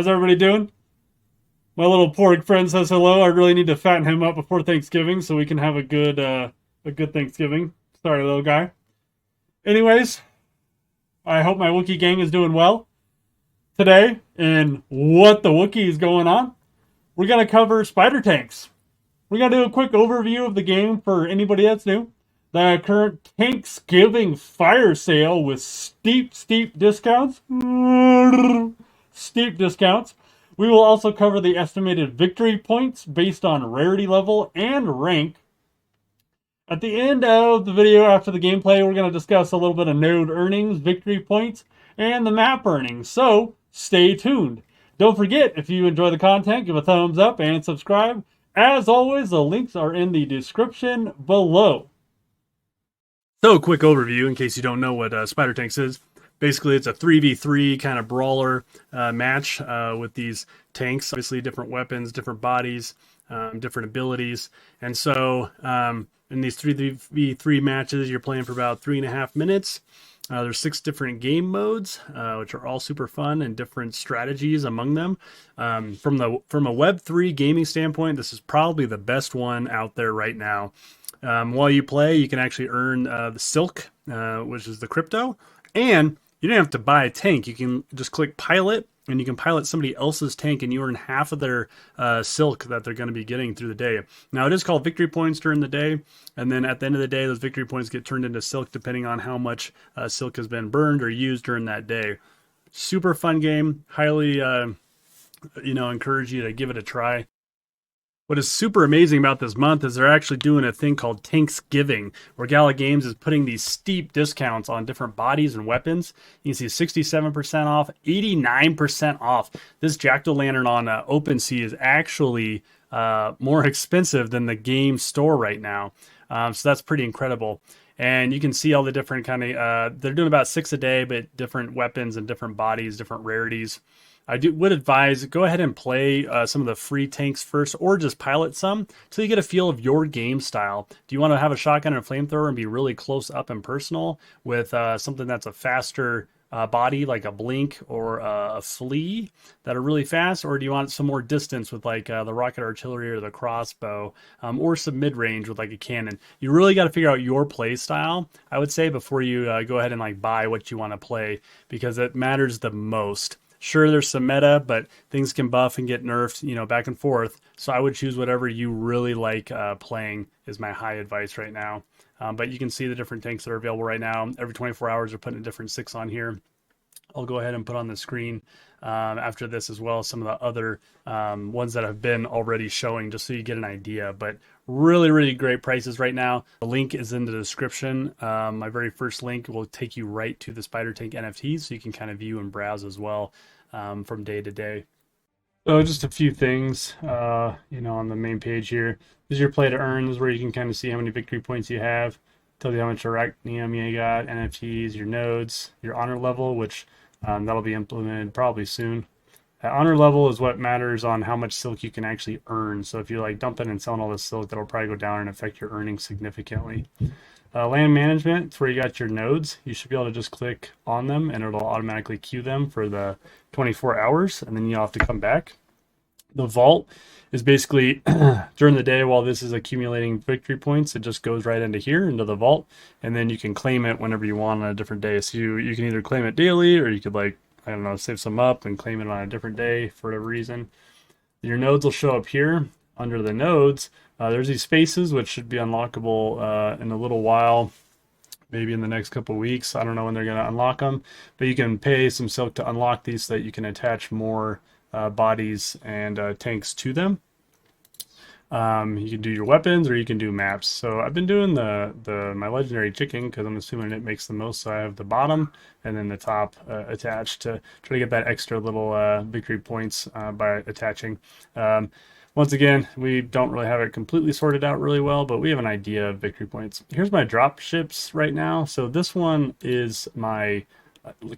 How's everybody doing? My little porg friend says hello. I really need to fatten him up before Thanksgiving so we can have a good Thanksgiving. Sorry, little guy. Anyways, I hope my Wookiee gang is doing well. Today, in What the Wookiee is Going On, we're going to cover spider tanks. We're going to do a quick overview of the game for anybody that's new. The current Tanksgiving fire sale with steep discounts. Steep discounts. We will also cover the estimated victory points based on rarity level and rank. At the end of the video, after the gameplay, we're going to discuss a little bit of node earnings, victory points, and the map earnings. So stay tuned. Don't forget, if you enjoy the content, give a thumbs up and subscribe. As always, the links are in the description below. So, quick overview in case you don't know what Spider Tanks is. Basically, it's a 3v3 kind of brawler match with these tanks. Obviously, different weapons, different bodies, different abilities. And so, in these 3v3 matches, you're playing for about 3.5 minutes. There's 6 different game modes, which are all super fun and different strategies among them. From a Web3 gaming standpoint, this is probably the best one out there right now. While you play, you can actually earn the silk, which is the crypto, and you don't have to buy a tank. You can just click pilot, and you can pilot somebody else's tank, and you earn half of their silk that they're going to be getting through the day. Now, it is called victory points during the day, and then at the end of the day, those victory points get turned into silk depending on how much silk has been burned or used during that day. Super fun game. Highly, encourage you to give it a try. What is super amazing about this month is they're actually doing a thing called Tanksgiving, where Gala Games is putting these steep discounts on different bodies and weapons. You can see 67% off, 89% off. This Jack-o'-lantern on OpenSea is actually more expensive than the game store right now. So that's pretty incredible. And you can see all the different they're doing about 6 a day, but different weapons and different bodies, different rarities. I would advise go ahead and play some of the free tanks first, or just pilot some so you get a feel of your game style. Do you want to have a shotgun and a flamethrower and be really close up and personal with something that's a faster body like a blink or a flea that are really fast, or do you want some more distance with like the rocket artillery or the crossbow, or some mid-range with like a cannon? You really got to figure out your play style, I would say, before you go ahead and like buy what you want to play, because it matters the most. Sure, there's some meta, but things can buff and get nerfed, back and forth. So I would choose whatever you really like playing is my high advice right now. But you can see the different tanks that are available right now. Every 24 hours, they're putting a different 6 on here. I'll go ahead and put on the screen after this as well some of the other ones that have been already showing, just so you get an idea. But really, really great prices right now. The link is in the description. My very first link will take you right to the Spider Tank NFTs, so you can kind of view and browse as well from day to day. So just a few things, on the main page here. This is your play to earn. This is where you can kind of see how many victory points you have. Tell you how much arachnium you got, NFTs, your nodes, your honor level, which that'll be implemented probably soon. That honor level is what matters on how much silk you can actually earn. So if you're like dumping and selling all this silk, that'll probably go down and affect your earnings significantly. Land management, it's where you got your nodes. You should be able to just click on them and it'll automatically queue them for the 24 hours, and then you'll have to come back. The vault is basically during the day while this is accumulating victory points, it just goes right into here, into the vault, and then you can claim it whenever you want on a different day. So you can either claim it daily, or you could save some up and claim it on a different day for whatever reason. Your nodes will show up here. Under the nodes, there's these spaces which should be unlockable in a little while, maybe in the next couple of weeks. I don't know when they're going to unlock them, but you can pay some silk to unlock these so that you can attach more bodies and tanks to them. You can do your weapons, or you can do maps. So I've been doing my legendary chicken because I'm assuming it makes the most. So I have the bottom and then the top attached to try to get that extra little victory points by attaching. Once again, we don't really have it completely sorted out really well, but we have an idea of victory points. Here's my drop ships right now. So this one is my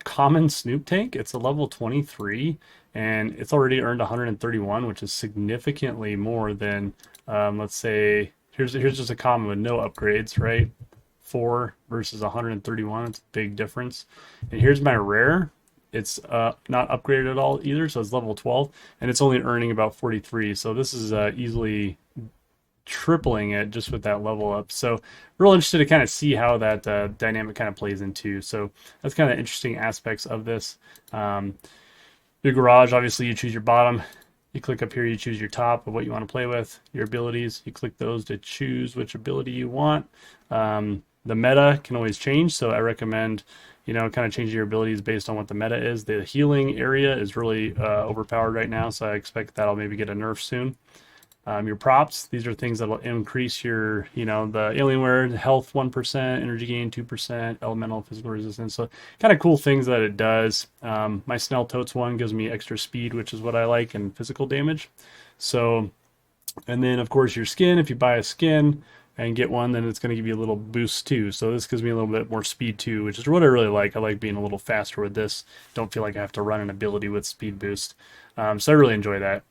common Snoop tank. It's a level 23, and it's already earned 131, which is significantly more than, let's say, here's just a common with no upgrades, right? 4 versus 131, it's a big difference. And here's my rare. it's not upgraded at all either, so it's level 12, and it's only earning about 43. So this is easily tripling it just with that level up. So real interested to kind of see how that dynamic kind of plays into. So that's kind of interesting aspects of this. Your garage, obviously you choose your bottom. You click up here, you choose your top of what you want to play with. Your abilities, you click those to choose which ability you want. The meta can always change, so I recommend, you know, kind of changing your abilities based on what the meta is. The healing area is really overpowered right now, so I expect that'll maybe get a nerf soon. Your props, these are things that will increase your, you know, the Alienware health 1%, energy gain 2%, elemental physical resistance. So kind of cool things that it does. My Snell Totes one gives me extra speed, which is what I like, and physical damage. So, and then of course your skin, if you buy a skin and get one, then it's going to give you a little boost too. So this gives me a little bit more speed too, which is what I really like. I like being a little faster with this. Don't feel like I have to run an ability with speed boost. So I really enjoy that.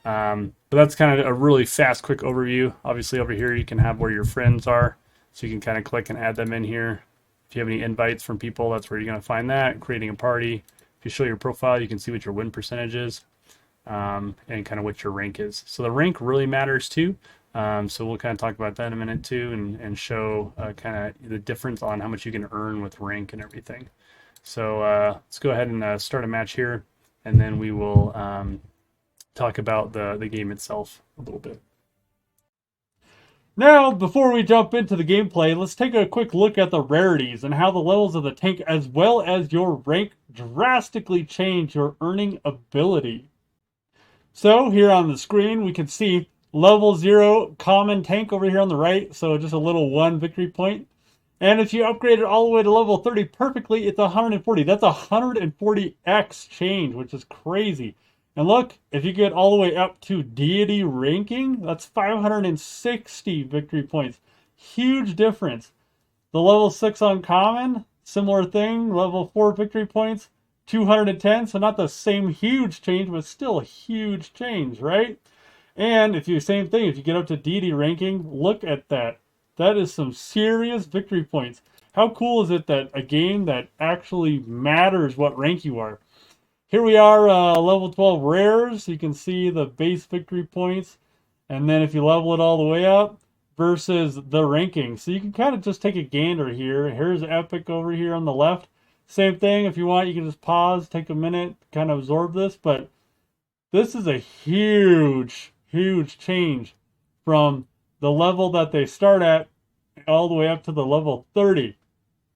But that's kind of a really fast, quick overview. Obviously over here you can have where your friends are, so you can kind of click and add them in here. If you have any invites from people, that's where you're going to find that. Creating a party. If you show your profile, you can see what your win percentage is, and kind of what your rank is. So the rank really matters too. So we'll kind of talk about that in a minute too, and show kind of the difference on how much you can earn with rank and everything. So let's go ahead and start a match here, and then we will talk about the game itself a little bit. Now, before we jump into the gameplay, let's take a quick look at the rarities and how the levels of the tank as well as your rank drastically change your earning ability. So here on the screen, we can see level 0 common tank over here on the right, so just a little 1 victory point. And if you upgrade it all the way to level 30 perfectly, it's 140. That's 140x change, which is crazy. And look, if you get all the way up to deity ranking, that's 560 victory points. Huge difference. The level 6 uncommon, similar thing, level 4 victory points, 210. So not the same huge change, but still a huge change, right? And if you, same thing, if you get up to deity ranking, look at that. That is some serious victory points. How cool is it that a game that actually matters what rank you are? Here we are, level 12 rares. You can see the base victory points. And then if you level it all the way up versus the ranking. So you can kind of just take a gander here. Here's Epic over here on the left. Same thing. If you want, you can just pause, take a minute, kind of absorb this. But this is a huge, huge change from the level that they start at all the way up to the level 30.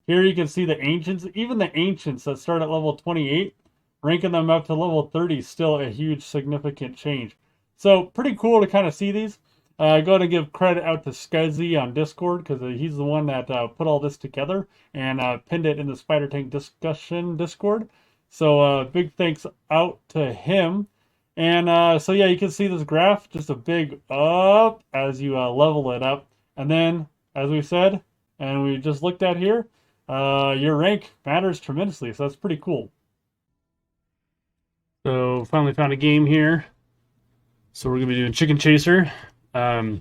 Here you can see the Ancients. Even the Ancients that start at level 28, ranking them up to level 30 is still a huge, significant change. So pretty cool to kind of see these. Go ahead and give credit out to Scuzzy on Discord, because he's the one that put all this together and pinned it in the Spider-Tank discussion Discord. So big thanks out to him. And so yeah, you can see this graph, just a big up as you level it up. And then, as we said, and we just looked at here, your rank matters tremendously. So that's pretty cool. So finally found a game here. So we're going to be doing Chicken Chaser. You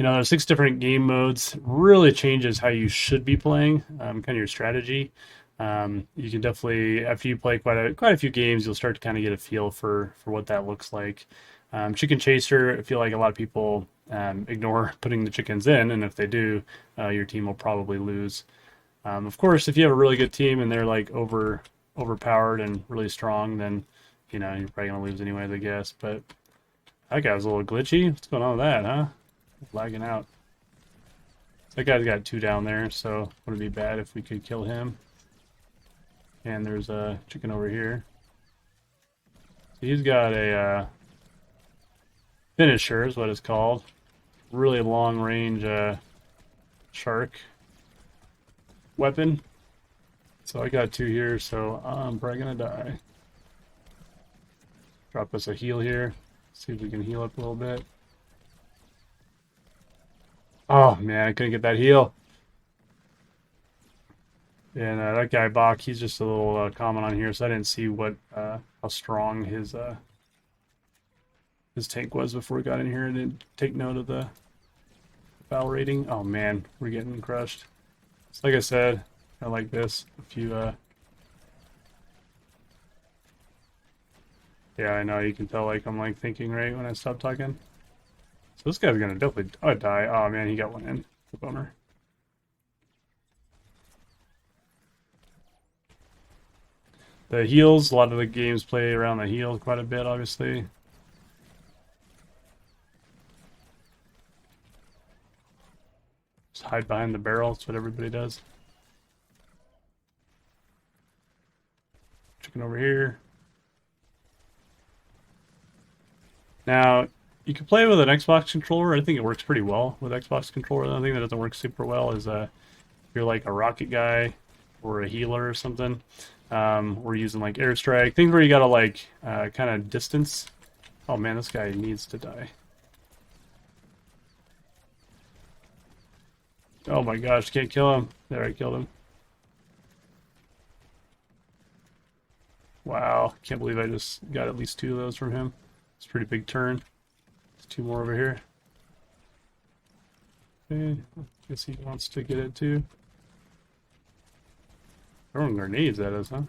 know, there's 6 different game modes. Really changes how you should be playing, kind of your strategy. You can definitely, after you play quite a few games, you'll start to kind of get a feel for what that looks like. Chicken Chaser, I feel like a lot of people ignore putting the chickens in, and if they do, your team will probably lose. Of course, if you have a really good team and they're like overpowered and really strong, then you know you're probably gonna lose anyways, I guess. But that guy was a little glitchy. What's going on with that, huh? Lagging out. That guy's got 2 down there, so would it be bad if we could kill him? And there's a chicken over here. So he's got a finisher, is what it's called. Really long range shark weapon. So I got 2 here, so I'm probably gonna die. Drop us a heal here. See if we can heal up a little bit. Oh man, I couldn't get that heal. And that guy Bach, he's just a little comment on here, so I didn't see what how strong his tank was before we got in here. I didn't take note of the foul rating. Oh man, we're getting crushed. So like I said, I like this. If you Yeah, I know. You can tell, like, I'm, like, thinking right when I stop talking. So this guy's gonna definitely die. Oh, man, he got one in. It's a bummer. The heals, a lot of the games play around the heals quite a bit, obviously. Just hide behind the barrel. That's what everybody does. Chicken over here. Now, you can play with an Xbox controller. I think it works pretty well with Xbox controller. The only thing that doesn't work super well is if you're like a rocket guy or a healer or something. We're using like airstrike. Things where you gotta like kind of distance. Oh man, this guy needs to die. Oh my gosh, can't kill him. There, I killed him. Wow, can't believe I just got at least 2 of those from him. It's a pretty big turn. There's 2 more over here. Okay, I guess he wants to get it too. Throwing grenades at us, huh?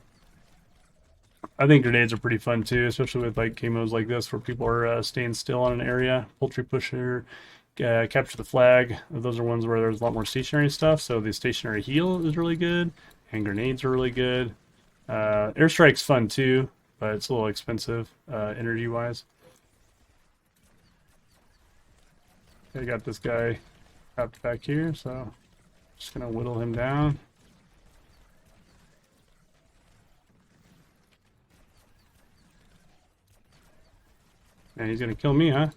I think grenades are pretty fun too, especially with like game modes like this where people are staying still on an area. Poultry pusher, capture the flag. Those are ones where there's a lot more stationary stuff. So the stationary heal is really good, and grenades are really good. Airstrike's fun too, but it's a little expensive energy-wise. I got this guy trapped back here, so just gonna whittle him down. And he's gonna kill me, huh?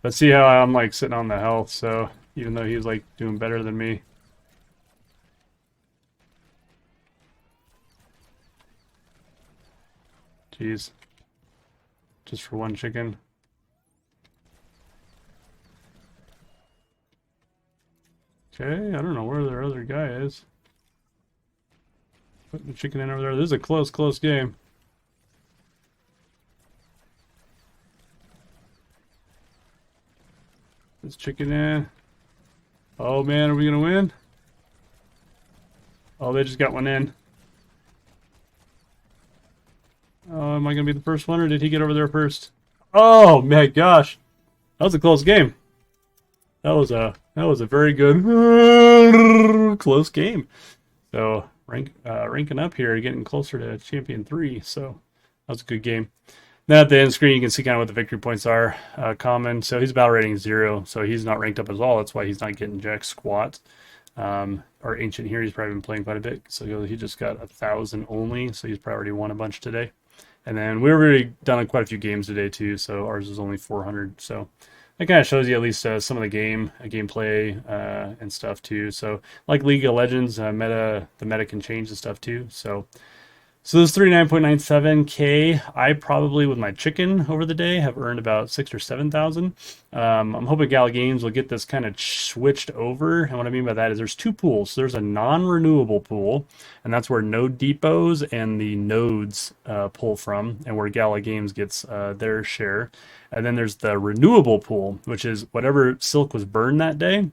But see how I'm like sitting on the health, so even though he's like doing better than me. Jeez. Just for one chicken. Okay, I don't know where their other guy is. Putting the chicken in over there. This is a close game. This chicken in. Oh man, are we gonna win? Oh, they just got one in. Oh, am I gonna be the first one, or did he get over there first? Oh my gosh, that was a close game. That was a very good close game. So ranking up here, getting closer to Champion 3. So that was a good game. Now at the end screen, you can see kind of what the victory points are. Common, so he's battle rating 0, so he's not ranked up at all. That's why he's not getting jack squat. Our ancient here, he's probably been playing quite a bit, so he just got 1,000 only, so he's probably already won a bunch today. And then we've already done quite a few games today too, so ours is only 400. So that kind of shows you at least some of the gameplay and stuff too. So like League of Legends, the meta can change and stuff too. So this 39.97K, I probably, with my chicken over the day, have earned about 6,000 or 7,000. I'm hoping Gala Games will get this kind of switched over. And what I mean by that is there's 2 pools. There's a non-renewable pool, and that's where node depots and the nodes pull from, and where Gala Games gets their share. And then there's the renewable pool, which is whatever silk was burned that day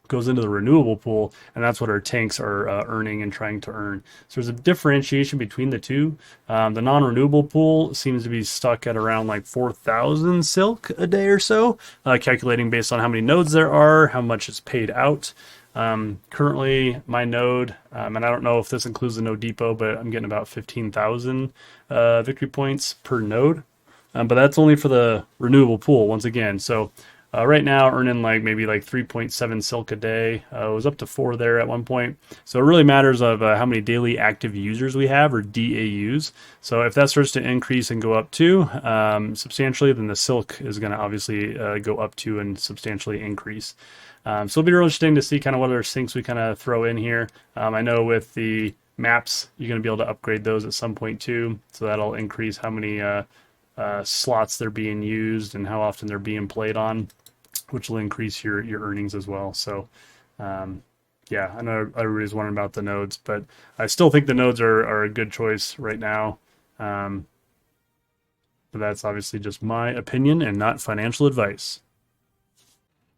goes into the renewable pool, and that's what our tanks are earning and trying to earn. So there's a differentiation between the two. The non-renewable pool seems to be stuck at around like 4,000 silk a day or so, calculating based on how many nodes there are, how much is paid out. Currently my node, and I don't know if this includes the node depot, but I'm getting about 15,000 victory points per node. But that's only for the renewable pool once again. So right now, earning maybe 3.7 silk a day. It was up to 4 there at one point. So it really matters of how many daily active users we have, or DAUs. So if that starts to increase and go up too substantially, then the silk is going to obviously go up to and substantially increase. So it'll be really interesting to see kind of what other syncs we kind of throw in here. I know with the maps, you're going to be able to upgrade those at some point too. So that'll increase how many slots they're being used and how often they're being played on, which will increase your earnings as well. So yeah, I know everybody's wondering about the nodes, but I still think the nodes are a good choice right now. But that's obviously just my opinion and not financial advice.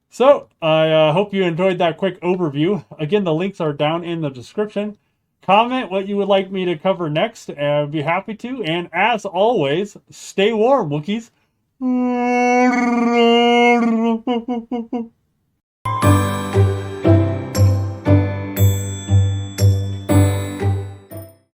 So I hope you enjoyed that quick overview. Again, the links are down in the description. Comment what you would like me to cover next. I'd be happy to. And as always, stay warm, Wookiees.